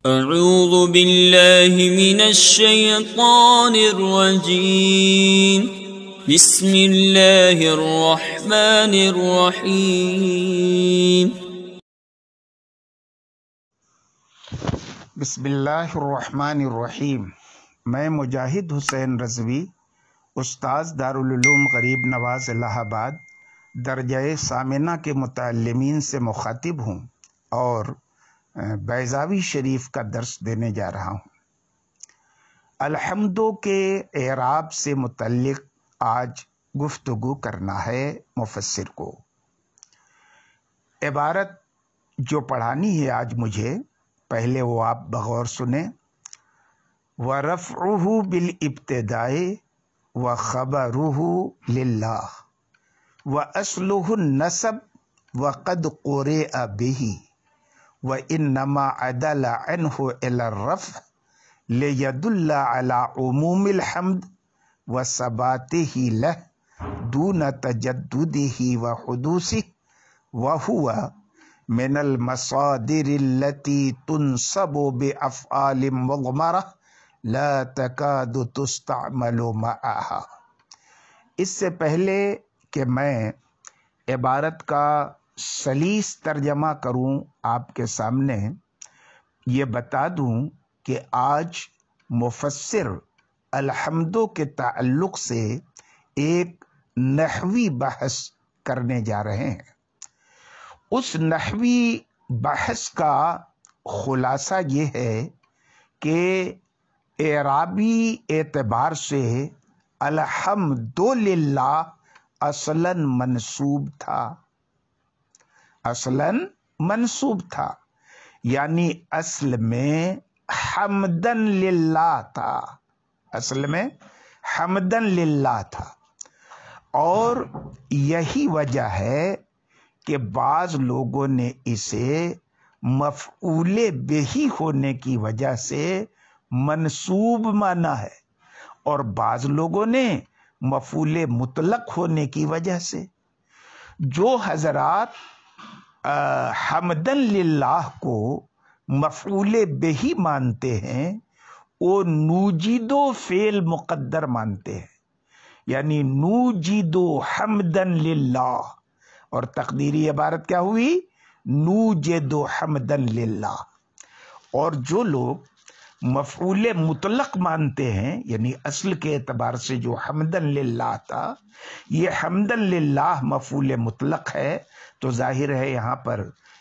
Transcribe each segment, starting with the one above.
اعوذ باللہ من الشیطان الرجیم بسم اللہ الرحمن الرحیم بسم اللہ الرحمن الرحیم۔ میں مجاہد حسین رضوی، استاذ دارالعلوم غریب نواز الہ آباد درجہ ثامنہ کے متعلمین سے مخاطب ہوں اور بیضاوی شریف کا درس دینے جا رہا ہوں۔ الحمدو کے اعراب سے متعلق آج گفتگو کرنا ہے مفسر کو۔ عبارت جو پڑھانی ہے آج مجھے، پہلے وہ آپ بغور سنیں۔ وَرَفْعُهُ بِالْإِبْتِدَاءِ وَخَبَرُهُ لِلَّهِ وَأَصْلُهُ النَّسَبُ وَقَدْ قُرِئَ بِهِ وَإِنَّمَا عَدَلَ عَنْهُ إِلَى الرَّفْعِ لِيَدُلَّ عَلَى عُمُومِ الْحَمْدِ وَثَبَاتِهِ لَهُ دُونَ تَجَدُّدِهِ وَحُدُوثِهِ وَهُوَ مِنَ الْمَصَادِرِ الَّتِي تُنْصَبُ بِأَفْعَالٍ مُضْمَرَةٍ لَا تَكَادُ تُسْتَعْمَلُ مَعَهَا۔ اس سے پہلے کہ میں عبارت کا سلیس ترجمہ کروں آپ کے سامنے، یہ بتا دوں کہ آج مفسر الحمدو کے تعلق سے ایک نحوی بحث کرنے جا رہے ہیں۔ اس نحوی بحث کا خلاصہ یہ ہے کہ اعرابی اعتبار سے الحمدللہ اصلاً منصوب تھا، یعنی اصل میں حمدن للہ تھا، اور یہی وجہ ہے کہ بعض لوگوں نے اسے مفعول بہی ہونے کی وجہ سے منصوب مانا ہے، اور بعض لوگوں نے مفعول مطلق ہونے کی وجہ سے۔ جو حضرات حمدن للہ کو مفعول بہی مانتے ہیں وہ نوجیدو فعل مقدر مانتے ہیں، یعنی نوجیدو حمدن للہ، اور تقدیری عبارت کیا ہوئی؟ نوجدو حمدن للہ۔ اور جو لوگ مفعول مطلق مانتے ہیں، یعنی اصل کے اعتبار سے جو حمدن للہ تھا، یہ حمدن للہ مفعول مطلق ہے، تو ظاہر ہے یہاں پر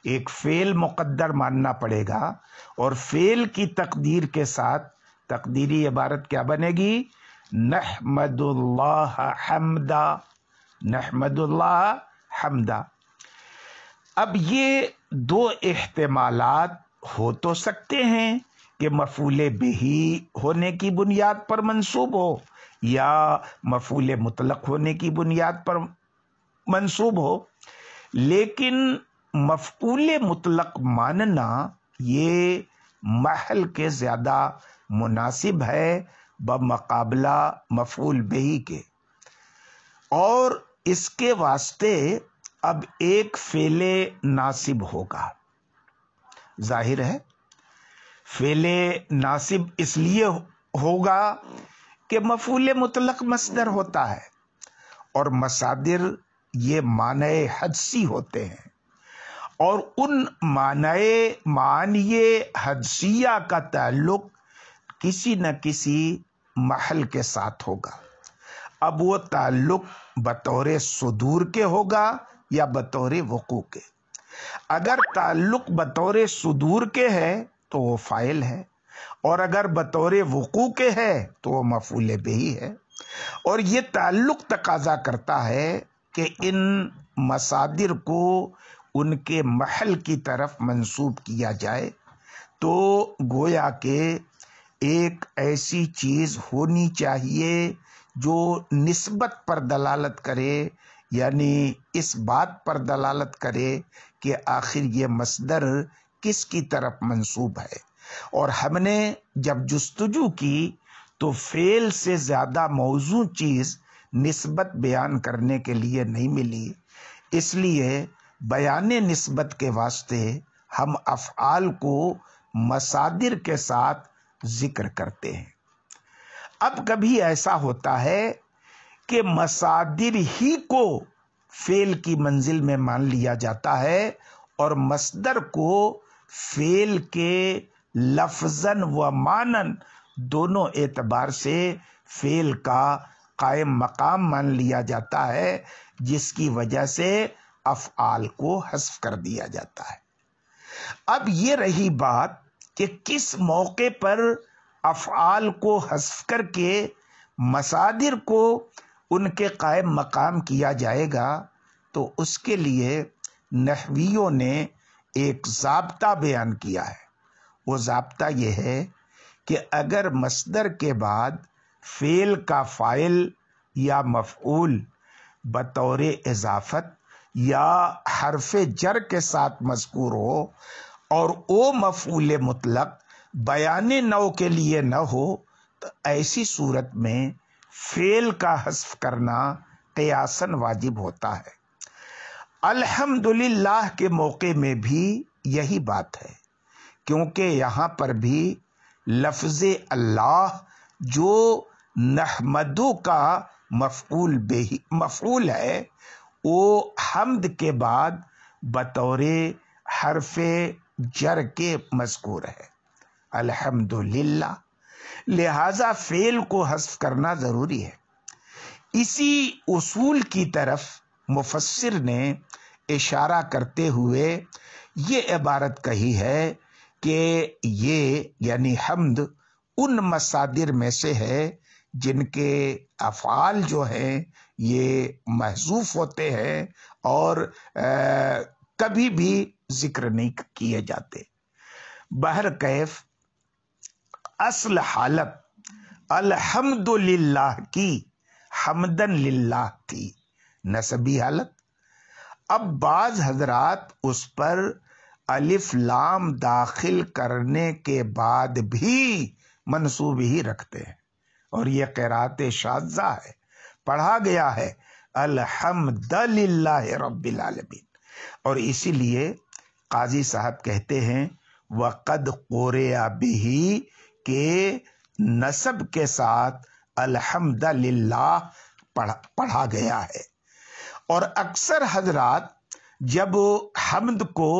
ایک فعل مقدر ماننا پڑے گا، اور فعل کی تقدیر کے ساتھ تقدیری عبارت کیا بنے گی؟ نحمد اللہ حمدا، نحمد اللہ حمدا۔ اب یہ دو احتمالات ہو تو سکتے ہیں کہ مفعول بہی ہونے کی بنیاد پر منصوب ہو یا مفعول مطلق ہونے کی بنیاد پر منصوب ہو، لیکن مفعول مطلق ماننا یہ محل کے زیادہ مناسب ہے بمقابلہ مفعول بہی کے، اور اس کے واسطے اب ایک فعل ناصب ہوگا۔ ظاہر ہے فعل ناصب اس لیے ہوگا کہ مفعول مطلق مصدر ہوتا ہے، اور مصادر یہ معنی حدسی ہوتے ہیں، اور ان معنی حدسیہ کا تعلق کسی نہ کسی محل کے ساتھ ہوگا۔ اب وہ تعلق بطور صدور کے ہوگا یا بطور وقوع کے؟ اگر تعلق بطور صدور کے ہے تو وہ فاعل ہے، اور اگر بطور وقوع کے ہے تو وہ مفعول بہی ہے، اور یہ تعلق تقاضا کرتا ہے کہ ان مصادر کو ان کے محل کی طرف منسوب کیا جائے، تو گویا کہ ایک ایسی چیز ہونی چاہیے جو نسبت پر دلالت کرے، یعنی اس بات پر دلالت کرے کہ آخر یہ مصدر کس کی طرف منسوب ہے۔ اور ہم نے جب جستجو کی تو فعل سے زیادہ موزوں چیز نسبت بیان کرنے کے لیے نہیں ملی، اس لیے بیان نسبت کے واسطے ہم افعال کو مصادر کے ساتھ ذکر کرتے ہیں۔ اب کبھی ایسا ہوتا ہے کہ مصادر ہی کو فعل کی منزل میں مان لیا جاتا ہے اور مصدر کو فعل کے لفظاً و معنن دونوں اعتبار سے فعل کا قائم مقام مان لیا جاتا ہے، جس کی وجہ سے افعال کو حذف کر دیا جاتا ہے۔ اب یہ رہی بات کہ کس موقع پر افعال کو حذف کر کے مصادر کو ان کے قائم مقام کیا جائے گا، تو اس کے لیے نحویوں نے ایک ضابطہ بیان کیا ہے۔ وہ ضابطہ یہ ہے کہ اگر مصدر کے بعد فعل کا فاعل یا مفعول بطور اضافت یا حرف جر کے ساتھ مذکور ہو اور او مفعول مطلق بیان نوع کے لیے نہ ہو، تو ایسی صورت میں فعل کا حذف کرنا قیاساً واجب ہوتا ہے۔ الحمدللہ کے موقع میں بھی یہی بات ہے، کیونکہ یہاں پر بھی لفظ اللہ جو نحمدو کا مفعول ہے، وہ حمد کے بعد بطور حرف جر کے مذکور ہے، الحمدللہ، لہذا فعل کو حذف کرنا ضروری ہے۔ اسی اصول کی طرف مفسر نے اشارہ کرتے ہوئے یہ عبارت کہی ہے کہ یہ یعنی حمد ان مصادر میں سے ہے جن کے افعال جو ہیں یہ محذوف ہوتے ہیں اور کبھی بھی ذکر نہیں کیے جاتے۔ بہرکیف اصل حالت الحمدللہ کی حمدن للہ تھی، نسبی حالت۔ اب بعض حضرات اس پر الف لام داخل کرنے کے بعد بھی منصوب ہی رکھتے ہیں، اور یہ قرات شاذہ ہے، پڑھا گیا ہے الحمدللہ رب العالمین، اور اسی لیے قاضی صاحب کہتے ہیں وقد قرئ بہ کہ نسب کے ساتھ الحمدللہ پڑھا گیا ہے۔ اور اکثر حضرات جب حمد کو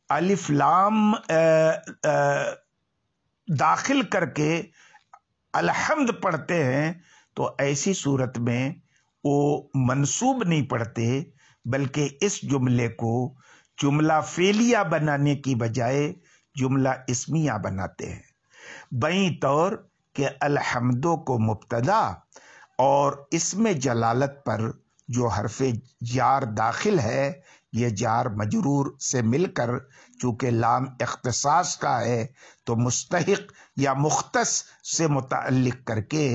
الف لام داخل کر کے الحمد پڑھتے ہیں تو ایسی صورت میں وہ منصوب نہیں پڑھتے، بلکہ اس جملے کو جملہ فعلیہ بنانے کی بجائے جملہ اسمیہ بناتے ہیں، بیں طور کہ الحمدو کو مبتدا اور اسم جلالت پر جو حرف جار داخل ہے، یہ جار مجرور سے مل کر چونکہ لام اختصاص کا ہے تو مستحق یا مختص سے متعلق کر کے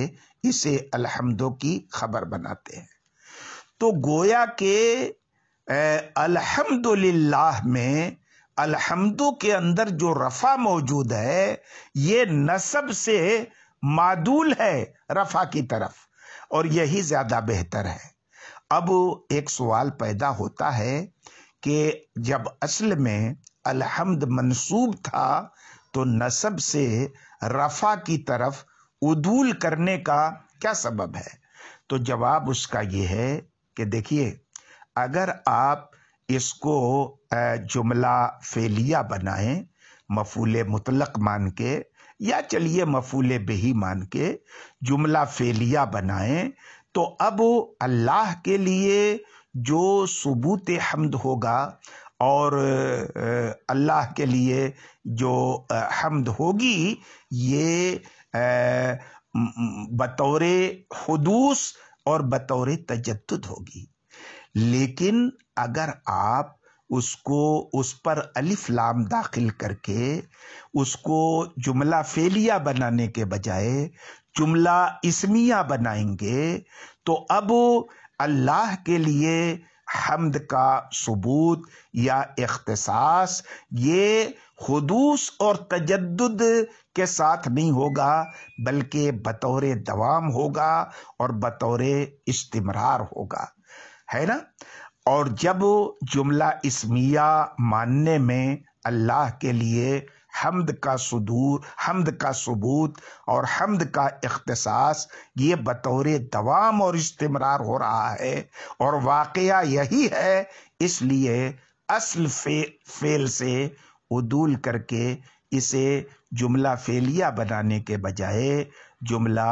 اسے الحمدو کی خبر بناتے ہیں۔ تو گویا کہ الحمدللہ میں الحمدو کے اندر جو رفع موجود ہے یہ نسب سے معدول ہے رفع کی طرف، اور یہی زیادہ بہتر ہے۔ اب ایک سوال پیدا ہوتا ہے کہ جب اصل میں الحمد منصوب تھا تو نسب سے رفع کی طرف عدول کرنے کا کیا سبب ہے؟ تو جواب اس کا یہ ہے کہ دیکھیے، اگر آپ اس کو جملہ فعلیہ بنائیں مفعول مطلق مان کے، یا چلیے مفعول بہی مان کے جملہ فعلیہ بنائیں، تو اب اللہ کے لیے جو ثبوت حمد ہوگا اور اللہ کے لیے جو حمد ہوگی یہ بطور حدوث اور بطور تجدد ہوگی۔ لیکن اگر آپ اس پر الف لام داخل کر کے اس کو جملہ فعلیہ بنانے کے بجائے جملہ اسمیہ بنائیں گے تو اب اللہ کے لیے حمد کا ثبوت یا اختصاص یہ حدوث اور تجدد کے ساتھ نہیں ہوگا، بلکہ بطور دوام ہوگا اور بطور استمرار ہوگا، ہے نا؟ اور جب جملہ اسمیہ ماننے میں اللہ کے لیے حمد کا ثبوت اور حمد کا اختصاص یہ بطور دوام اور استمرار ہو رہا ہے، اور واقعہ یہی ہے، اس لیے اصل فعل سے عدول کر کے اسے جملہ فعلیہ بنانے کے بجائے جملہ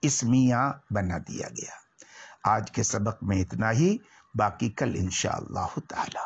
اسمیہ بنا دیا گیا۔ آج کے سبق میں اتنا ہی، باقی کل انشاءاللہ تعالی۔